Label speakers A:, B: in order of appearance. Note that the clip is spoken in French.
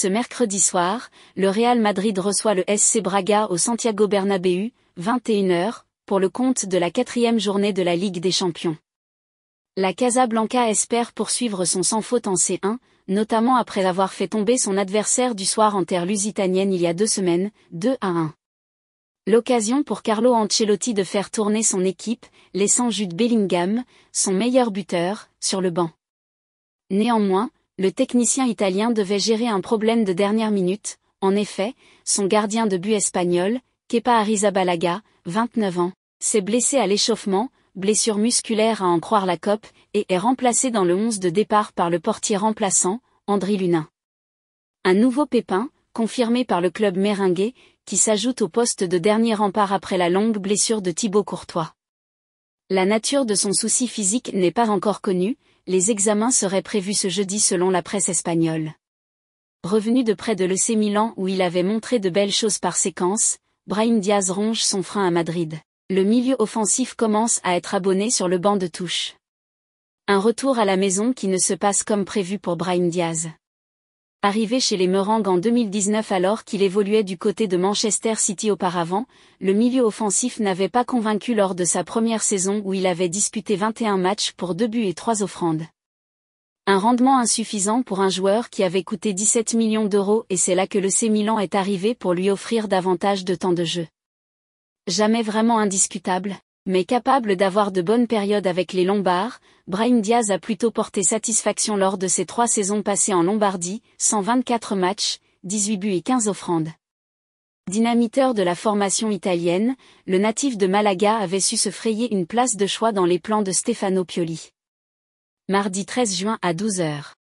A: Ce mercredi soir, le Real Madrid reçoit le SC Braga au Santiago Bernabéu, 21h, pour le compte de la 4e journée de la Ligue des Champions. La Casablanca espère poursuivre son sans faute en C1, notamment après avoir fait tomber son adversaire du soir en terre lusitanienne il y a 2 semaines, 2-1. L'occasion pour Carlo Ancelotti de faire tourner son équipe, laissant Jude Bellingham, son meilleur buteur, sur le banc. Néanmoins, le technicien italien devait gérer un problème de dernière minute. En effet, son gardien de but espagnol, Kepa Arrizabalaga, 29 ans, s'est blessé à l'échauffement, blessure musculaire à en croire la COP, et est remplacé dans le 11 de départ par le portier remplaçant, Andriy Lunin. Un nouveau pépin, confirmé par le club merengue, qui s'ajoute au poste de dernier rempart après la longue blessure de Thibaut Courtois. La nature de son souci physique n'est pas encore connue, les examens seraient prévus ce jeudi selon la presse espagnole. Revenu de près de l'AC Milan où il avait montré de belles choses par séquence, Brahim Diaz ronge son frein à Madrid. Le milieu offensif commence à être abonné sur le banc de touche. Un retour à la maison qui ne se passe comme prévu pour Brahim Diaz. Arrivé chez les Merengues en 2019 alors qu'il évoluait du côté de Manchester City auparavant, le milieu offensif n'avait pas convaincu lors de sa première saison où il avait disputé 21 matchs pour 2 buts et 3 offrandes. Un rendement insuffisant pour un joueur qui avait coûté 17 millions d'euros et c'est là que l'AC Milan est arrivé pour lui offrir davantage de temps de jeu. Jamais vraiment indiscutable, mais capable d'avoir de bonnes périodes avec les Lombards, Brahim Diaz a plutôt porté satisfaction lors de ses 3 saisons passées en Lombardie, 124 matchs, 18 buts et 15 offrandes. Dynamiteur de la formation italienne, le natif de Malaga avait su se frayer une place de choix dans les plans de Stefano Pioli. Mardi 13 juin à 12h.